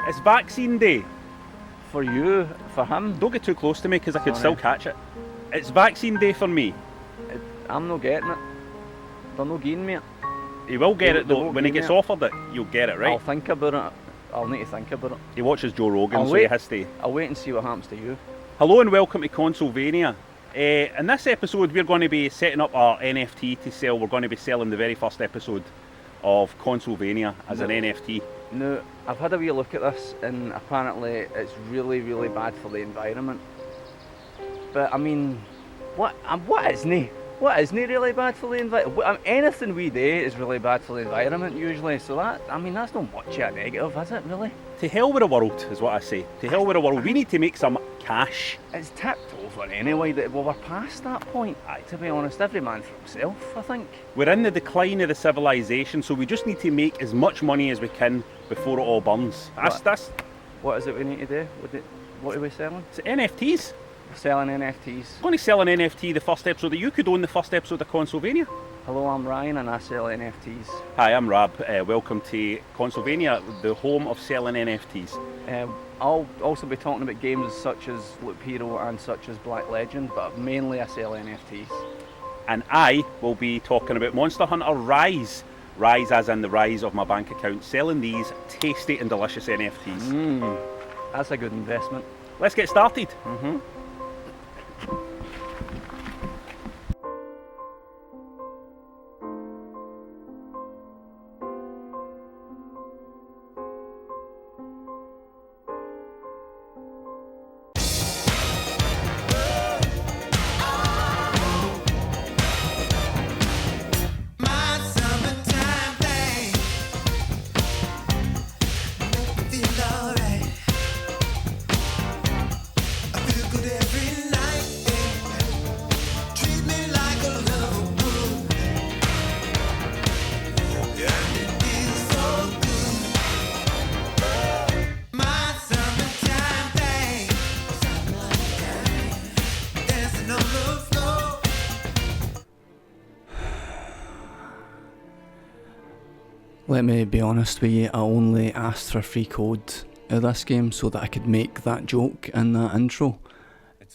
It's vaccine day. For you, for him. Don't get too close to me because I could Sorry. still catch it. It's vaccine day for me. I'm not getting it. They're not giving me it. He will get it They though. won't When he give me gets it. offered it, you'll get it, right? I'll think about it. I'll need to think about it. He watches Joe Rogan, I'll so wait. he has to. I'll wait and see what happens to you. Hello and welcome to Consolevania. In this episode, we're going to be setting up our NFT to sell. We're going to be selling the very first episode of Consolevania as an NFT. Now, I've had a wee look at this, and apparently it's really, really bad for the environment. But I mean, what isn't it? What isn't it really bad for the environment? Anything we do is really bad for the environment usually. So that's not much of a negative, is it really? To hell with the world is what I say. To hell with the world. We need to make some cash. It's tipped over anyway. Well, we're past that point. To be honest, every man for himself, I think. We're in the decline of the civilization, so we just need to make as much money as we can before it all burns. What is it we need to do? What are we selling? It's NFTs. We're selling NFTs. I'm going to sell an NFT the first episode that you could own the first episode of Consolevania. Hello, I'm Ryan and I sell NFTs. Hi, I'm Rab. Welcome to Consolevania, the home of selling NFTs. I'll also be talking about games such as Loop Hero and such as Black Legend, but mainly I sell NFTs. And I will be talking about Monster Hunter Rise. Rise as in the rise of my bank account, selling these tasty and delicious NFTs. That's a good investment. Let's get started. Let me be honest with you, I only asked for a free code of this game so that I could make that joke in that intro.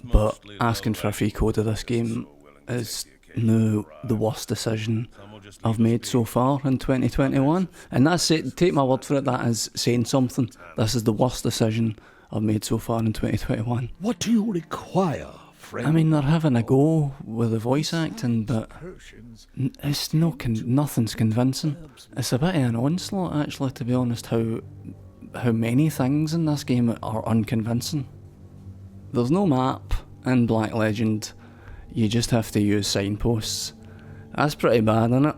But asking for a free code of this game is now the worst decision I've made so far in 2021. And that's it, take my word for it, that is saying something. This is the worst decision I've made so far in 2021. What do you require, friend? I mean, they're having a go with the voice acting, but it's nothing's convincing. It's a bit of an onslaught, actually, to be honest, how many things in this game are unconvincing. There's no map in Black Legend, you just have to use signposts. That's pretty bad, isn't it?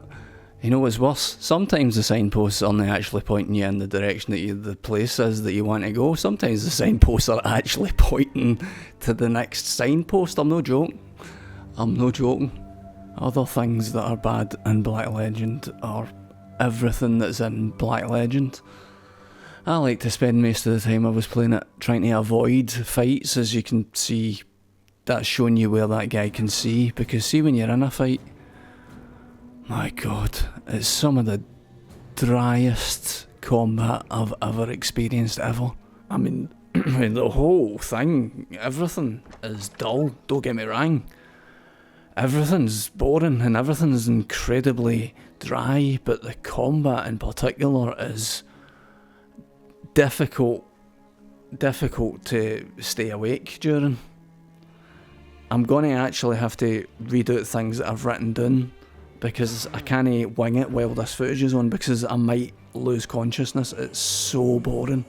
You know what's worse? Sometimes the signposts aren't actually pointing you in the direction that the place is that you want to go. Sometimes the signposts are actually pointing to the next signpost. I'm no joking. Other things that are bad in Black Legend are everything that's in Black Legend. I like to spend most of the time I was playing it trying to avoid fights. As you can see, that's showing you where that guy can see, because see, when you're in a fight, my god, it's some of the driest combat I've ever experienced ever. I mean, the whole thing, everything is dull, don't get me wrong. Everything's boring and everything's incredibly dry, but the combat in particular is difficult to stay awake during. I'm going to actually have to read out things that I've written down, because I can't wing it while this footage is on, because I might lose consciousness. It's so boring.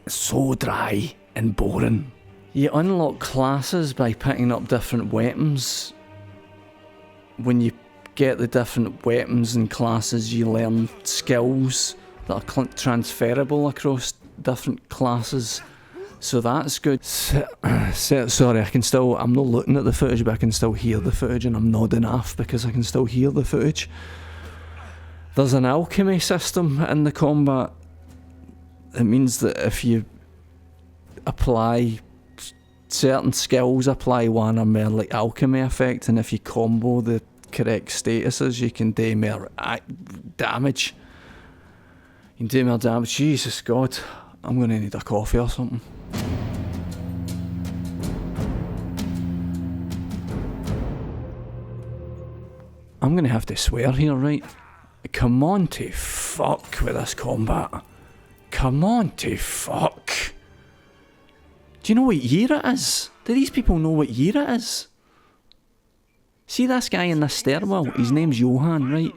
So dry and boring. You unlock classes by picking up different weapons. When you get the different weapons and classes, you learn skills that are transferable across different classes. So that's good. Sorry, I'm not looking at the footage, but I can still hear the footage, and I'm nodding off because I can still hear the footage. There's an alchemy system in the combat. It means that if you apply certain skills, apply one or more like alchemy effect, and if you combo the correct statuses, you can do more damage. You can do more damage. Jesus God. I'm going to need a coffee or something. I'm going to have to swear here, right? Come on to fuck with this combat. Come on to fuck. Do you know what year it is? Do these people know what year it is? See this guy in this stairwell? His name's Johan, right?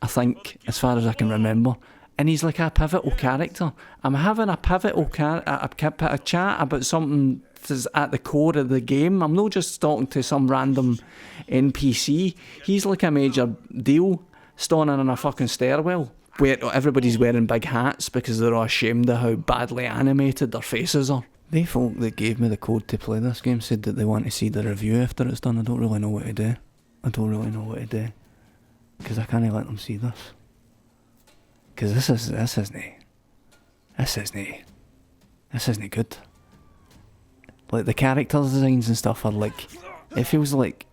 I think, as far as I can remember. And he's like a pivotal character. I'm having a pivotal a chat about something that's at the core of the game. I'm not just talking to some random NPC. He's like a major deal, standing in a fucking stairwell where everybody's wearing big hats because they're all ashamed of how badly animated their faces are. They folk that gave me the code to play this game said that they want to see the review after it's done. I don't really know what to do. Because I can't let them see this. Because this isn't good. Like, the character designs and stuff are like, it feels like,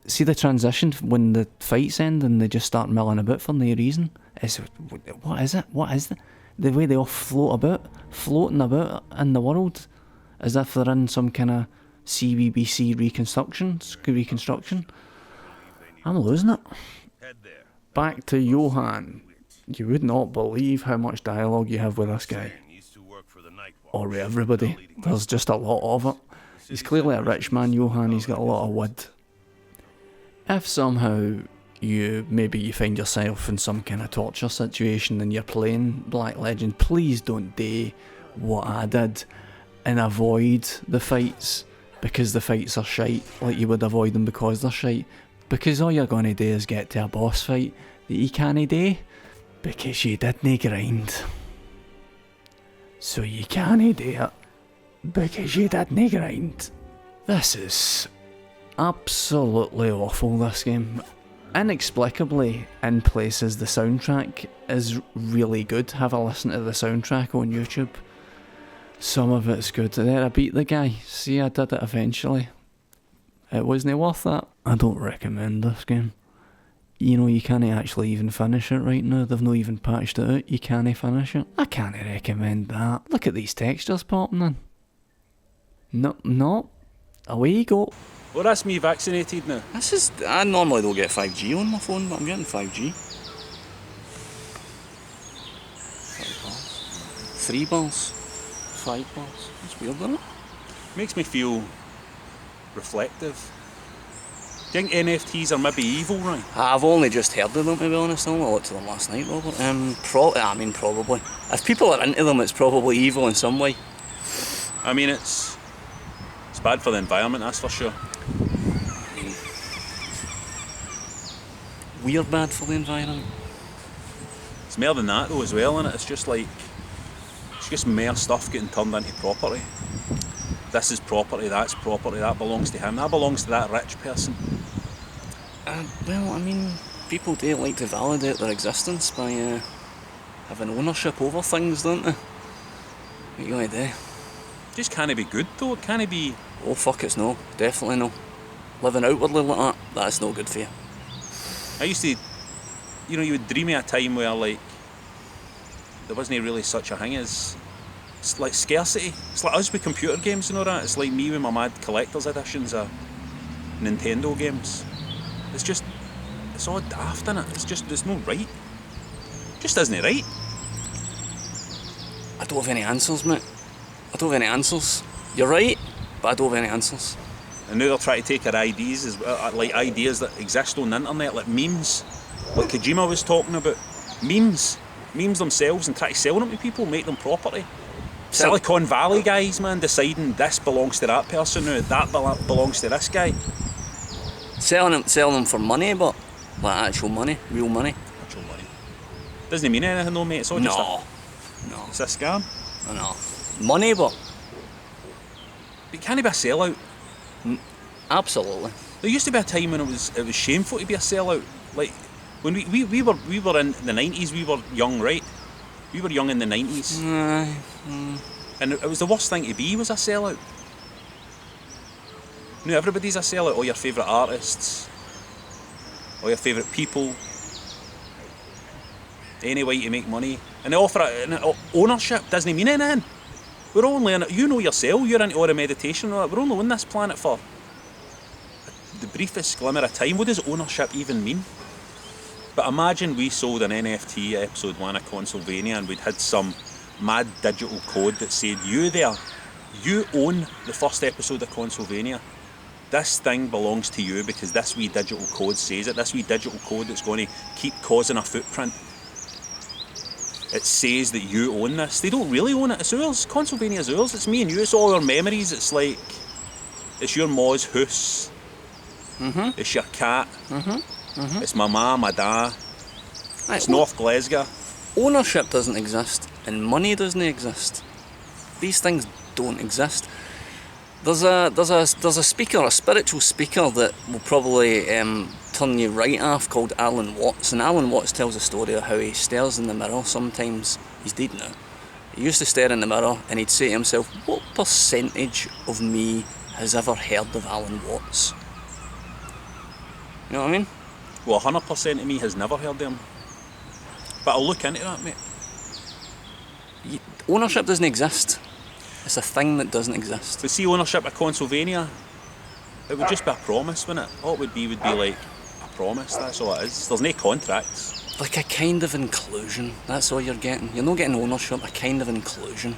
see the transition when the fights end and they just start milling about for no reason? What is it? The way they all floating about in the world, as if they're in some kind of CBBC reconstruction. I'm losing it. Back to Johan. You would not believe how much dialogue you have with this guy. Or with everybody. There's just a lot of it. He's clearly a rich man, Johan. He's got a lot of wood. If somehow you find yourself in some kind of torture situation and you're playing Black Legend, please don't do what I did and avoid the fights because the fights are shite, like you would avoid them because they're shite. Because all you're going to do is get to a boss fight that you can't do because you didn't grind. So you can't do it because you didn't grind. This is absolutely awful, this game. Inexplicably, in places, the soundtrack is really good. Have a listen to the soundtrack on YouTube. Some of it's good. There, I beat the guy. See, I did it eventually. It wasn't worth that. I don't recommend this game. You know, you can't actually even finish it right now. They've not even patched it out. You can't finish it. I can't recommend that. Look at these textures popping in. No. Away you go. Well, that's me vaccinated now. I normally don't get 5G on my phone, but I'm getting 5G. 5 balls. 3 balls. 5 balls. That's weird, isn't it? Makes me feel reflective. Do you think NFTs are maybe evil, Ryan? I've only just heard of them, to be honest. I only looked at them last night, Robert. Probably. If people are into them, it's probably evil in some way. I mean, it's bad for the environment, that's for sure. We're bad for the environment. It's more than that though as well, isn't it? It's just more stuff getting turned into property. This is property, that's property, that belongs to him, that belongs to that rich person. People do like to validate their existence by having ownership over things, don't they? What you going to do? Just can't it be good though? It can't be... Oh fuck, it's no. Definitely no. Living outwardly like that's no good for you. I used to, you would dream of a time where like there wasn't really such a thing as, it's like scarcity. It's like us with computer games and all that. It's like me with my mad collector's editions of Nintendo games. It's all daft, innit? There's no right. Just isn't right. I don't have any answers, mate. I don't have any answers. You're right, but I don't have any answers. And now they're trying to take our ideas as well, like ideas that exist on the internet, like memes, like Kojima was talking about. Memes themselves, and try to sell them to people, make them property. Silicon Valley guys, man, deciding this belongs to that person now, that belongs to this guy. Selling them for money, but like actual money, real money. Actual money. Doesn't mean anything though, mate. It's all just No. It's a scam. No. Money, but it can't be a sellout. Absolutely. There used to be a time when it was shameful to be a sellout. Like when we were in the 90s, we were young, right? We were young in the 90s. And it was the worst thing to be was a sellout. Now everybody's a sellout. All your favourite artists, all your favourite people, any way to make money. And they offer ownership doesn't mean anything. We're only in it, you know yourself, you're into all the meditation and all that. We're only on this planet for the briefest glimmer of time. What does ownership even mean? But imagine we sold an NFT episode 1 of Consolevania and we'd had some mad digital code that said, you there, you own the first episode of Consolevania. This thing belongs to you because this wee digital code says it. This wee digital code that's going to keep causing a footprint. It says that you own this. They don't really own it. It's ours. Consolevania's ours. It's me and you. It's all our memories. It's like, it's your ma's house. Mm-hmm. It's your cat. Mm-hmm. Mm-hmm. It's my ma, my dad. Right, It's North Glasgow. ownership doesn't exist and money doesn't exist. These things don't exist. There's a speaker, a spiritual speaker that will probably turn you right off called Alan Watts, and Alan Watts tells a story of how he stares in the mirror sometimes. He's dead now. He used to stare in the mirror and he'd say to himself, what percentage of me has ever heard of Alan Watts? You know what I mean? Well, 100% of me has never heard of him. But I'll look into that, mate. Ownership doesn't exist. It's a thing that doesn't exist. But see, ownership of Consolevania, it would just be a promise, wouldn't it? All it would be like a promise, that's all it is. There's no contracts. Like a kind of inclusion, that's all you're getting. You're not getting ownership, a kind of inclusion.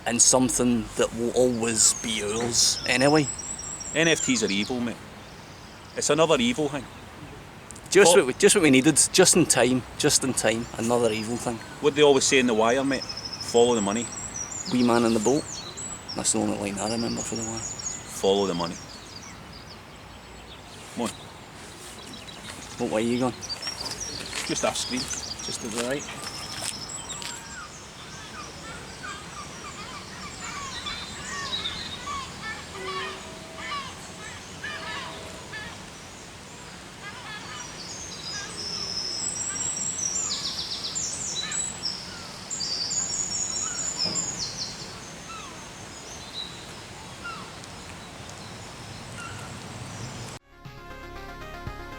In something that will always be yours anyway. NFTs are evil, mate. It's another evil thing. Just what we needed, just in time, another evil thing. What they always say in The Wire, mate, follow the money. Wee man in the boat. That's the only line I remember for The Wire. Follow the money. Come on, What way are you going? just off screen, just to the right.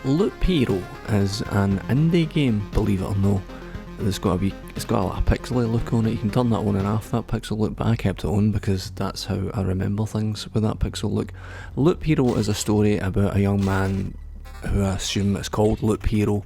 Loop Hero is an indie game, believe it or no. It's got a lot of pixely look on it. You can turn that on and off, that pixel look, but I kept it on because that's how I remember things with that pixel look. Loop Hero is a story about a young man who I assume is called Loop Hero,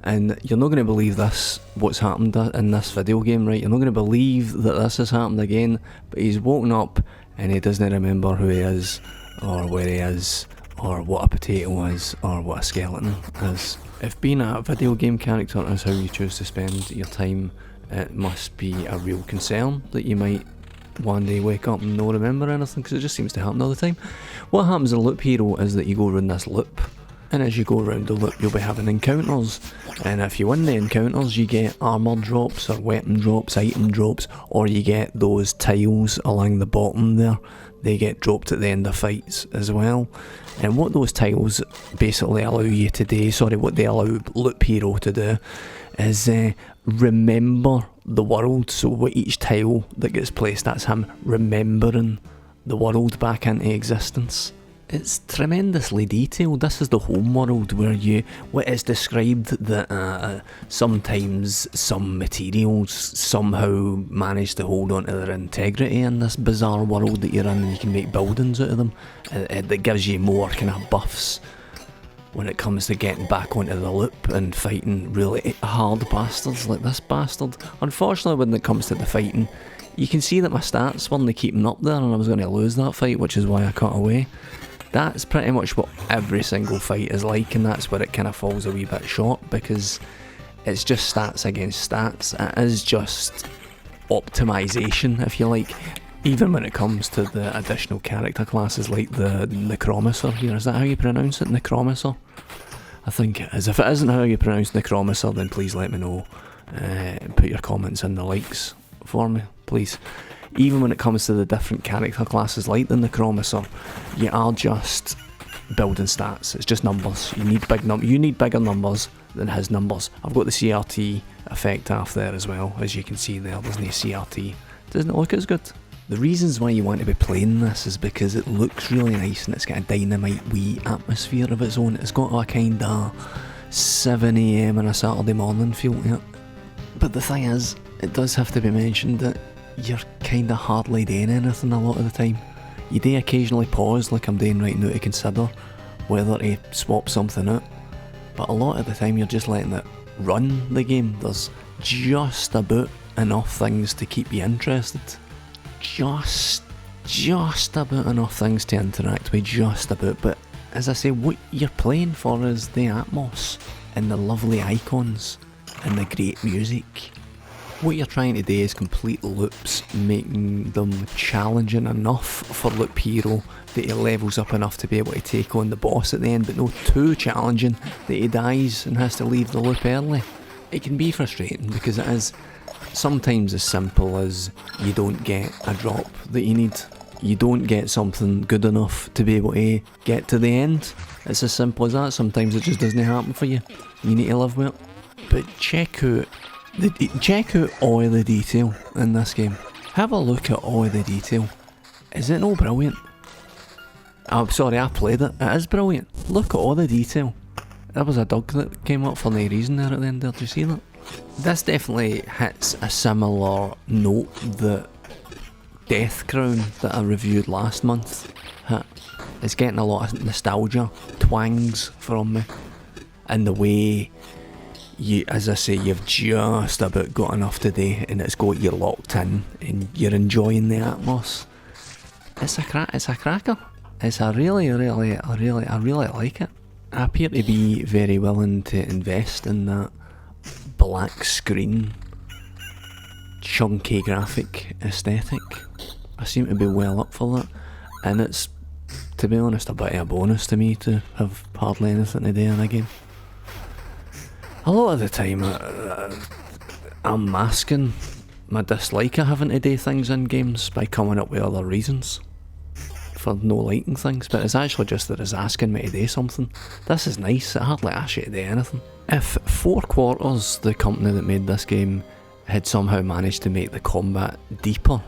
and you're not going to believe this, what's happened in this video game, right? You're not going to believe that this has happened again, but he's woken up and he doesn't remember who he is, or where he is, or what a potato is, or what a skeleton is. If being a video game character is how you choose to spend your time, it must be a real concern that you might one day wake up and not remember anything, because it just seems to happen all the time. What happens in Loop Hero is that you go around this loop, and as you go around the loop you'll be having encounters, and if you win the encounters you get armour drops, or weapon drops, item drops, or you get those tiles along the bottom there. They get dropped at the end of fights as well. And what those tiles basically allow you to do, what they allow Loop Hero to do, is remember the world. So with each tile that gets placed, that's him remembering the world back into existence. It's tremendously detailed. This is the home world where what is described that sometimes some materials somehow manage to hold on to their integrity in this bizarre world that you're in, and you can make buildings out of them. That gives you more kind of buffs when it comes to getting back onto the loop and fighting really hard bastards like this bastard. Unfortunately, when it comes to the fighting, you can see that my stats weren't keeping up there, and I was going to lose that fight, which is why I cut away. That's pretty much what every single fight is like, and that's where it kind of falls a wee bit short, because it's just stats against stats. It is just optimization, if you like, even when it comes to the additional character classes like the Necromancer here. Is that how you pronounce it, Necromancer? I think it is. If it isn't how you pronounce Necromancer, then please let me know. Put your comments in the likes for me, please. Even when it comes to the different character classes like the Necromancer, you are just building stats. It's just numbers. You need bigger numbers than his numbers. I've got the CRT effect off there as well, as you can see there. There's no CRT. Doesn't it look as good? The reasons why you want to be playing this is because it looks really nice and it's got a dynamite wee atmosphere of its own. It's got a kind of 7 AM on a Saturday morning feel to it. But the thing is, it does have to be mentioned that you're kind of hardly doing anything a lot of the time. You do occasionally pause like I'm doing right now to consider whether to swap something out, but a lot of the time you're just letting it run the game. There's just about enough things to keep you interested. Just about enough things to interact with, just about. But as I say, what you're playing for is the atmos and the lovely icons and the great music. What you're trying to do is complete loops, making them challenging enough for Loop Hero that he levels up enough to be able to take on the boss at the end, but not too challenging that he dies and has to leave the loop early. It can be frustrating because it is sometimes as simple as you don't get a drop that you need. You don't get something good enough to be able to get to the end. It's as simple as that. Sometimes it just doesn't happen for you. You need to live with it. But check out all the detail in this game. Have a look at all the detail. Is it not brilliant? I'm sorry, I played it. It is brilliant. Look at all the detail. There was a dog that came up for no reason there at the end there. Did you see that? This definitely hits a similar note that Death Crown that I reviewed last month hit. It's getting a lot of nostalgia twangs from me, and the way you, as I say, you've just about got enough today and it's got you locked in and you're enjoying the atmos. It's a cracker. It's I really like it. I appear to be very willing to invest in that black screen, chunky graphic aesthetic. I seem to be well up for that, and it's, to be honest, a bit of a bonus to me to have hardly anything to do in a game. A lot of the time I'm masking my dislike of having to do things in games by coming up with other reasons for no liking things, but it's actually just that it's asking me to do something. This is nice, it hardly asks you to do anything. If 4 Quarters, the company that made this game, had somehow managed to make the combat deeper,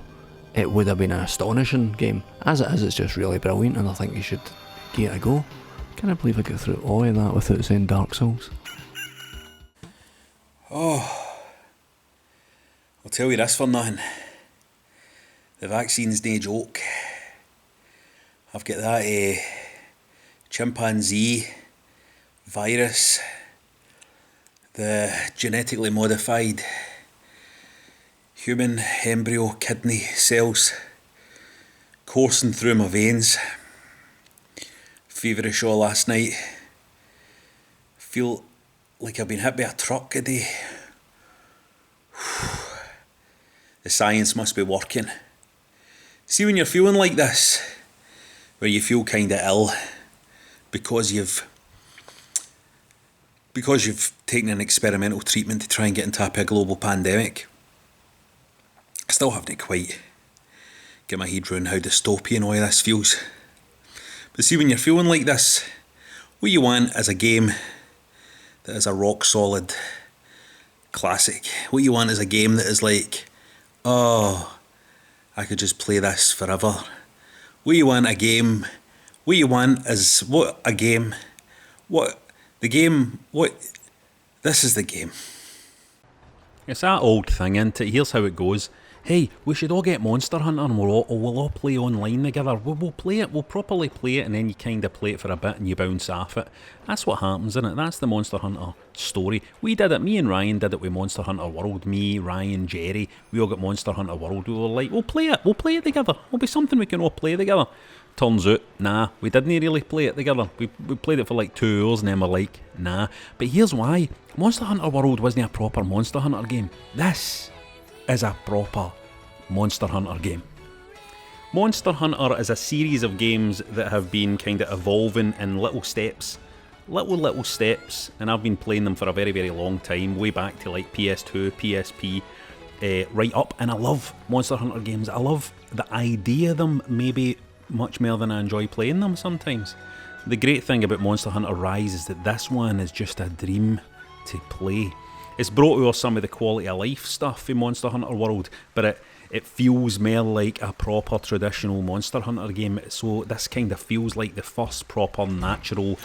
it would have been an astonishing game. As it is, it's just really brilliant, and I think you should give it a go. Can't believe I got through all of that without saying Dark Souls. Oh, I'll tell you this for nothing. The vaccine's no joke. I've got that chimpanzee virus, the genetically modified human embryo kidney cells coursing through my veins. Feverish all last night. Feel like I've been hit by a truck today. The science must be working. See, when you're feeling like this, where you feel kinda ill because you've taken an experimental treatment to try and get on top of a global pandemic, I still haven't quite get my head around how dystopian all of this feels. But see, when you're feeling like this, what you want is a game that is a rock solid classic. What you want is a game that is like, oh, I could just play this forever. What you want is this is the game. It's that old thing, isn't it? Here's how it goes. Hey, we should all get Monster Hunter and we'll all play online together. We'll play it, we'll properly play it, and then you kind of play it for a bit and you bounce off it. That's what happens, isn't it? That's the Monster Hunter story. We did it, me and Ryan did it with Monster Hunter World. Me, Ryan, Jerry, we all got Monster Hunter World. We were like, we'll play it together. It'll be something we can all play together. Turns out, nah, we didn't really play it together. We played it for like 2 hours and then we're like, nah. But here's why. Monster Hunter World wasn't a proper Monster Hunter game. This is a proper Monster Hunter game. Monster Hunter is a series of games that have been kind of evolving in little steps. Little steps, and I've been playing them for a very, very long time, way back to like PS2, PSP, right up, and I love Monster Hunter games. I love the idea of them, maybe much more than I enjoy playing them sometimes. The great thing about Monster Hunter Rise is that this one is just a dream to play. It's brought over some of the quality of life stuff in Monster Hunter World, but it feels more like a proper traditional Monster Hunter game. So this kind of feels like the first proper natural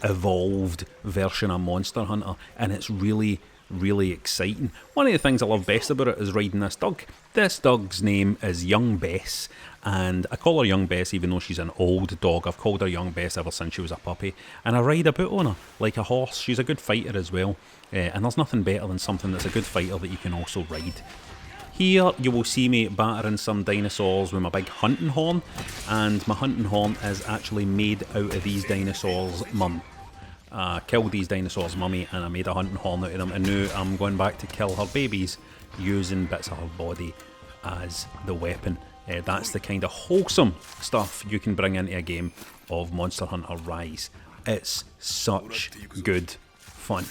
evolved version of Monster Hunter, and it's really, really exciting. One of the things I love best about it is riding this dog. This dog's name is Young Bess, and I call her Young Bess even though she's an old dog. I've called her Young Bess ever since she was a puppy, and I ride about on her like a horse. She's a good fighter as well, and there's nothing better than something that's a good fighter that you can also ride. Here you will see me battering some dinosaurs with my big hunting horn, and my hunting horn is actually made out of these dinosaurs' mum. Killed these dinosaurs' mummy and I made a hunting horn out of them, and now I'm going back to kill her babies using bits of her body as the weapon. That's the kind of wholesome stuff you can bring into a game of Monster Hunter Rise. It's such good fun.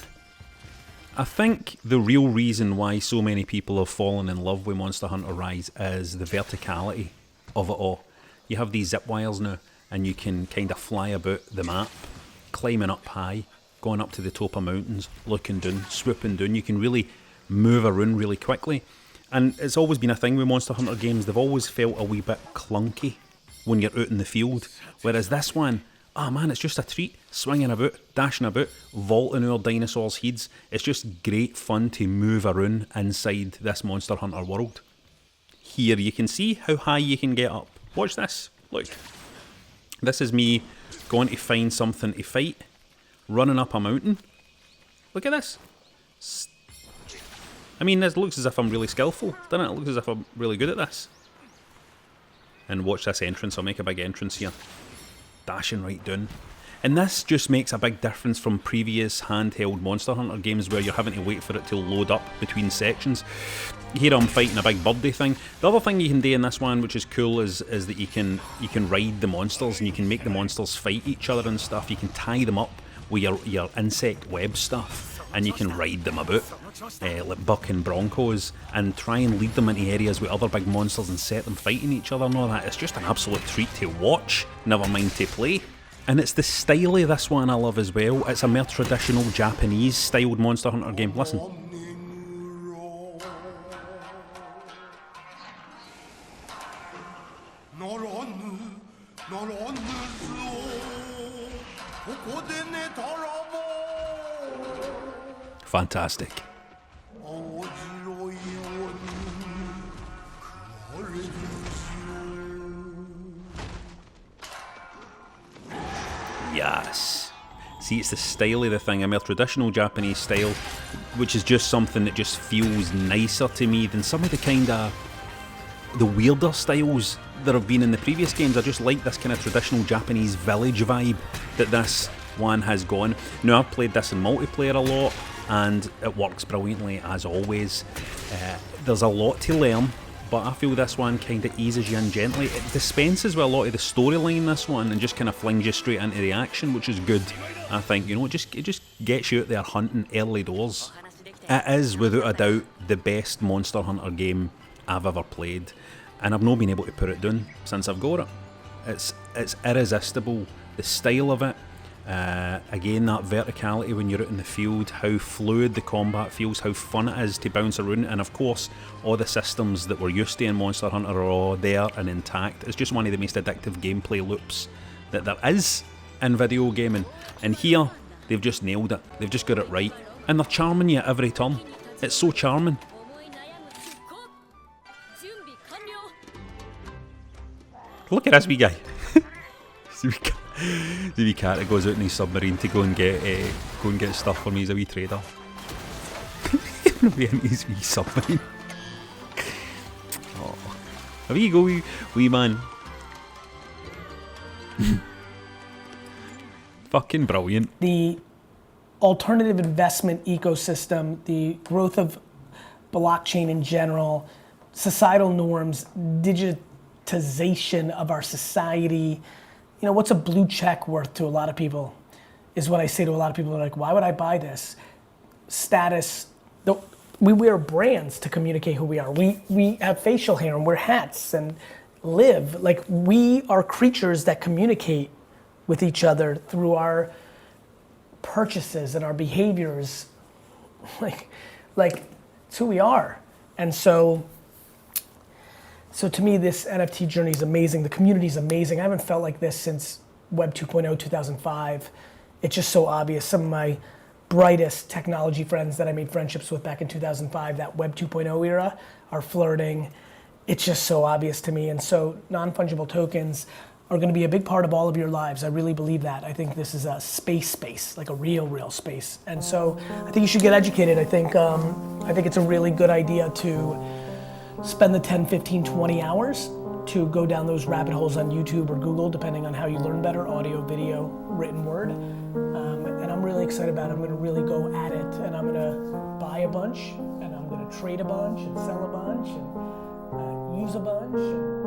I think the real reason why so many people have fallen in love with Monster Hunter Rise is the verticality of it all. You have these zip wires now, and you can kind of fly about the map, climbing up high, going up to the top of mountains, looking down, swooping down. You can really move around really quickly. And it's always been a thing with Monster Hunter games. They've always felt a wee bit clunky when you're out in the field. Whereas this one, oh man, it's just a treat. Swinging about, dashing about, vaulting over dinosaurs' heads. It's just great fun to move around inside this Monster Hunter world. Here you can see how high you can get up. Watch this. Look. This is me going to find something to fight, running up a mountain. Look at this. I mean, this looks as if I'm really skillful, doesn't it? It looks as if I'm really good at this. And watch this entrance. I'll make a big entrance here. Dashing right down. And this just makes a big difference from previous handheld Monster Hunter games where you're having to wait for it to load up between sections. Here I'm fighting a big birdie thing. The other thing you can do in this one, which is cool, is that you can ride the monsters and you can make the monsters fight each other and stuff. You can tie them up with your insect web stuff and you can ride them about like bucking broncos and try and lead them into areas with other big monsters and set them fighting each other and all that. It's just an absolute treat to watch, never mind to play. And it's the style of this one I love as well. It's a more traditional Japanese styled Monster Hunter game. Listen. Fantastic. Yes. See, it's the style of the thing, a more traditional Japanese style, which is just something that just feels nicer to me than some of the kind of the weirder styles that have been in the previous games. I just like this kind of traditional Japanese village vibe that this one has gone. Now, I've played this in multiplayer a lot, and it works brilliantly as always. There's a lot to learn, but I feel this one kind of eases you in gently. It dispenses with a lot of the storyline in this one and just kind of flings you straight into the action, which is good. I think, you know, it just gets you out there hunting early doors. It is, without a doubt, the best Monster Hunter game I've ever played, and I've not been able to put it down since I've got it. It's irresistible, the style of it. Again, that verticality when you're out in the field, how fluid the combat feels, how fun it is to bounce around, and of course all the systems that we're used to in Monster Hunter are all there and intact. It's just one of the most addictive gameplay loops that there is in video gaming, and here they've just nailed it. They've just got it right, and they're charming you at every turn. It's so charming. Look at this wee guy. The wee cat that goes out in his submarine to go and get stuff for me. He's a wee trader. Be in his wee submarine. Oh. There you go, wee man. Fucking brilliant. The alternative investment ecosystem, the growth of blockchain in general, societal norms, digitization of our society. You know, what's a blue check worth to a lot of people is what I say to a lot of people. They're like, why would I buy this? Status. We wear brands to communicate who we are. We have facial hair and wear hats and live. Like, we are creatures that communicate with each other through our purchases and our behaviors. Like it's who we are. And so to me, this NFT journey is amazing. The community is amazing. I haven't felt like this since Web 2.0, 2005. It's just so obvious. Some of my brightest technology friends that I made friendships with back in 2005, that Web 2.0 era, are flirting. It's just so obvious to me. And so non-fungible tokens are going to be a big part of all of your lives. I really believe that. I think this is a space, like a real space. And so I think you should get educated. I think it's a really good idea to spend the 10, 15, 20 hours to go down those rabbit holes on YouTube or Google, depending on how you learn better, audio, video, written word. And I'm really excited about it. I'm gonna really go at it, and I'm gonna buy a bunch, and I'm gonna trade a bunch, and sell a bunch, and use a bunch.